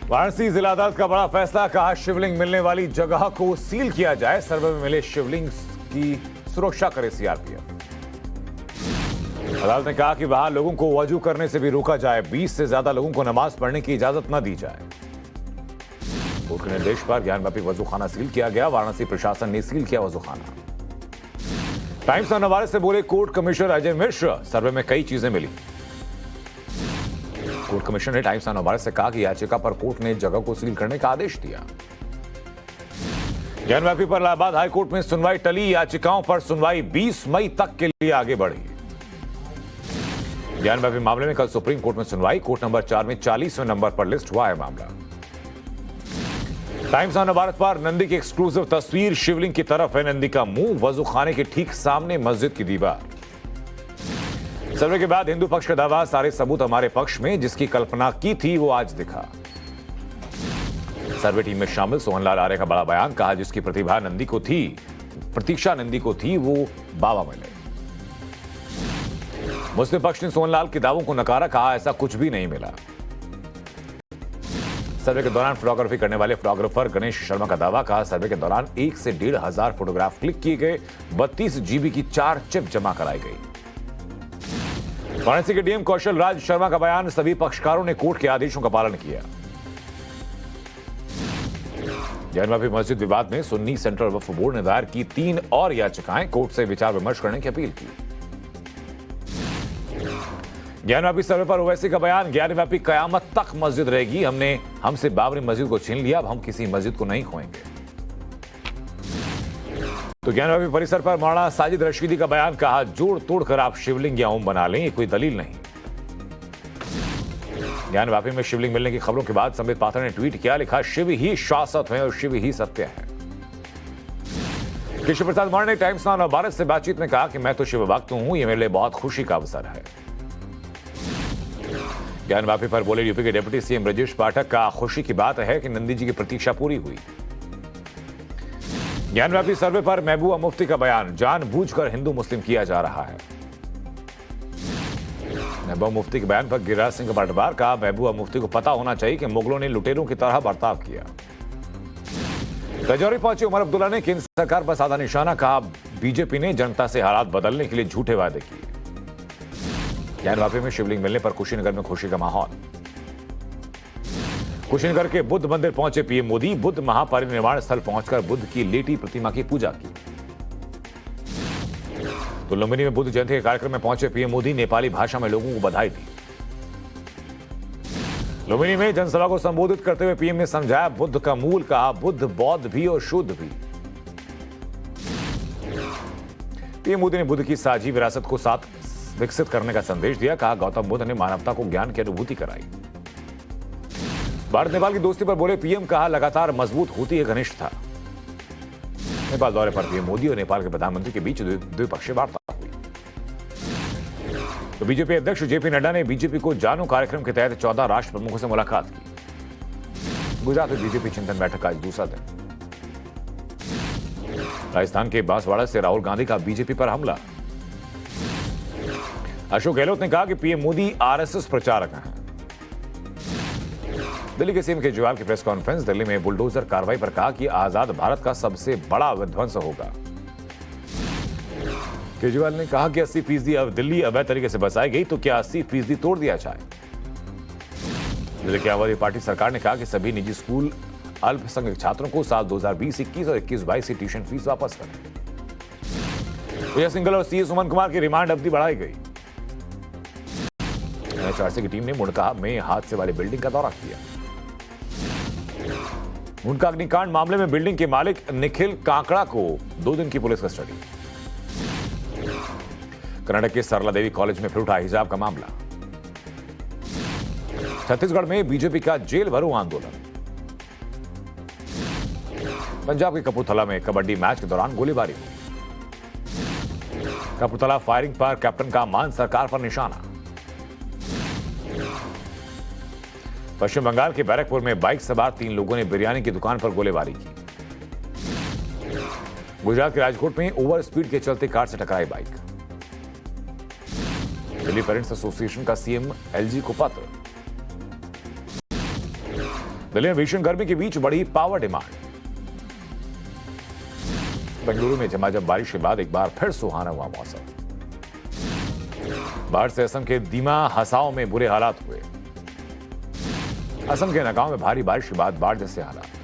वाराणसी जिला अदालत का बड़ा फैसला, कहा शिवलिंग मिलने वाली जगह को सील किया जाए। सर्वे में मिले शिवलिंग की सुरक्षा करे सीआरपीएफ। अदालत ने कहा कि वहां लोगों को वजू करने से भी रोका जाए। 20 से ज्यादा लोगों को नमाज पढ़ने की इजाजत न दी जाए। कोर्ट के निर्देश पर ज्ञानव्यापी वजूखाना सील किया गया। वाराणसी प्रशासन ने सील किया वजूखाना। टाइम्स ऑफ नवारे से बोले कोर्ट कमिश्नर अजय मिश्र, सर्वे में कई चीजें मिली। कोर्ट कमिश्नर ने टाइम्स ऑफ नवारे से कहा कि याचिका पर कोर्ट ने जगह को सील करने का आदेश दिया। ज्ञानव्यापी पर इलाहाबाद हाईकोर्ट में सुनवाई टली। याचिकाओं पर सुनवाई 20 मई तक के लिए आगे बढ़ी। ज्ञानव्यापी मामले में कल सुप्रीम कोर्ट में सुनवाई। कोर्ट नंबर 4 में 40वें नंबर पर लिस्ट हुआ है मामला। टाइम्स ऑफ नवारे पर नंदी की एक्सक्लूसिव तस्वीर। शिवलिंग की तरफ है नंदी का मुंह, वजूखाने के ठीक सामने मस्जिद की दीवार। सर्वे के बाद हिंदू पक्ष का दावा, सारे सबूत हमारे पक्ष में, जिसकी कल्पना की थी वो आज दिखा। सर्वे टीम में शामिल सोहनलाल आर्य का बड़ा बयान, कहा जिसकी प्रतिभा नंदी को थी, प्रतीक्षा नंदी को थी, वो बाबा मिले। मुस्लिम पक्ष ने सोहनलाल के दावों को नकारा, कहा ऐसा कुछ भी नहीं मिला। सर्वे के दौरान फोटोग्राफी करने वाले फोटोग्राफर गणेश शर्मा का दावा, कहा सर्वे के दौरान 1 से 1,500 फोटोग्राफ क्लिक किए गए। 32 GB की 4 चिप जमा कराई गई। वाराणसी के डीएम कौशल राज शर्मा का बयान, सभी पक्षकारों ने कोर्ट के आदेशों का पालन किया। ज्ञानव्यापी मस्जिद विवाद में सुन्नी सेंट्रल वक्फ बोर्ड ने दायर की 3 और याचिकाएं। कोर्ट से विचार विमर्श करने की अपील की। ज्ञानव्यापी सर्वे पर ओवैसी का बयान, ज्ञानव्यापी कयामत तक मस्जिद रहेगी। हमसे बाबरी मस्जिद को छीन लिया, अब हम किसी मस्जिद को नहीं खोएंगे। तो ज्ञानव्यापी परिसर पर मौलाना साजिद रशीदी का बयान, कहा जोड़ तोड़ कर आप शिवलिंग या ओम बना लें, ये कोई दलील नहीं। ज्ञानव्यापी में शिवलिंग मिलने की खबरों के बाद संबित पात्रा ने ट्वीट किया, लिखा शिव ही शाश्वत है और शिव ही सत्य है। केशव प्रसाद मौर्य ने टाइम्स ऑफ भारत से बातचीत में कहा कि मैं तो शिव भक्त हूं, ये मेरे लिए बहुत खुशी का अवसर है। ज्ञानव्यापी पर बोले यूपी के डिप्टी सीएम ब्रजेश पाठक, का खुशी की बात है कि नंदी जी की प्रतीक्षा पूरी हुई। ज्ञानव्यापी सर्वे पर महबूबा मुफ्ती का बयान, जानबूझकर हिंदू मुस्लिम किया जा रहा है। महबूबा मुफ्ती के बयान पर गिरिराज सिंह का पलटवार, कहा महबूबा मुफ्ती को पता होना चाहिए कि मुगलों ने लुटेरों की तरह बर्ताव किया। रजौरी पहुंचे उमर अब्दुल्ला ने केंद्र सरकार पर साधा निशाना, कहा बीजेपी ने जनता से हालात बदलने के लिए झूठे वादे किए। ज्ञानव्यापी में शिवलिंग मिलने पर कुशीनगर में खुशी का माहौल। कुशीनगर के बुद्ध मंदिर पहुंचे पीएम मोदी। बुद्ध महापरिनिर्वाण स्थल पहुंचकर बुद्ध की लेटी प्रतिमा की पूजा की। तो लुम्बिनी में बुद्ध जयंती के कार्यक्रम में पहुंचे पीएम मोदी, नेपाली भाषा में लोगों को बधाई दी। लुम्बिनी में जनसभा को संबोधित करते हुए पीएम ने समझाया बुद्ध का मूल, कहा बुद्ध बौद्ध भी और शुद्ध भी। पीएम मोदी ने बुद्ध की साझी विरासत को साथ विकसित करने का संदेश दिया, कहा गौतम बुद्ध ने मानवता को ज्ञान की अनुभूति कराई। भारत नेपाल की दोस्ती पर बोले पीएम, कहा लगातार मजबूत होती है घनिष्ठता। नेपाल दौरे पर पीएम मोदी और नेपाल के प्रधानमंत्री के बीच द्विपक्षीय वार्ता हुई। तो बीजेपी अध्यक्ष जेपी नड्डा ने बीजेपी को जानो कार्यक्रम के तहत 14 राष्ट्र प्रमुखों से मुलाकात की। गुजरात में बीजेपी चिंतन बैठक का आज दूसरा दिन। राजस्थान के बांसवाड़ा से राहुल गांधी का बीजेपी पर हमला। अशोक गहलोत ने कहा कि पीएम मोदी आरएसएस प्रचारक हैं। दिल्ली के सीएम केजरीवाल की प्रेस कॉन्फ्रेंस। दिल्ली में बुलडोजर कार्रवाई पर कहा कि आजाद भारत का सबसे बड़ा विध्वंस होगा। केजरीवाल ने कहा कि 80% अब दिल्ली अवैध तरीके से बसाई गई, तो क्या 80% तोड़ दिया जाए। दिल्ली की आम आदमी पार्टी सरकार ने कहा कि सभी निजी स्कूल अल्पसंख्यक छात्रों को साल 2020-21 और 21-22 की ट्यूशन फीस वापस करें। विजय सिंघल और सीएस सुमन कुमार की रिमांड अवधि बढ़ाई गई। एनएचआरसी की टीम ने मुंडका में हादसे वाली बिल्डिंग का दौरा किया। मुंडका अग्निकांड मामले में बिल्डिंग के मालिक निखिल कांकड़ा को 2 दिन की पुलिस कस्टडी। कर्नाटक के सरला देवी कॉलेज में फिर उठा हिजाब का मामला। छत्तीसगढ़ में बीजेपी का जेल भरो आंदोलन। पंजाब के कपूरथला में कबड्डी मैच के दौरान गोलीबारी हुई। कपूरथला फायरिंग पर कैप्टन का मान, सरकार पर निशाना। पश्चिम बंगाल के बैरकपुर में बाइक सवार 3 लोगों ने बिरयानी की दुकान पर गोलीबारी की। गुजरात के राजकोट में ओवर स्पीड के चलते कार से टकराई बाइक। दिल्ली पेरेंट्स एसोसिएशन का सीएम एलजी को पत्र। दिल्ली में भीषण गर्मी के बीच बढ़ी पावर डिमांड। बेंगलुरु में झमाझम बारिश के बाद एक बार फिर सुहाना हुआ मौसम। बाढ़ से असम के दीमा हसाओ में बुरे हालात हुए। असम के नगांव में भारी बारिश के बाद बाढ़ जैसे हालात।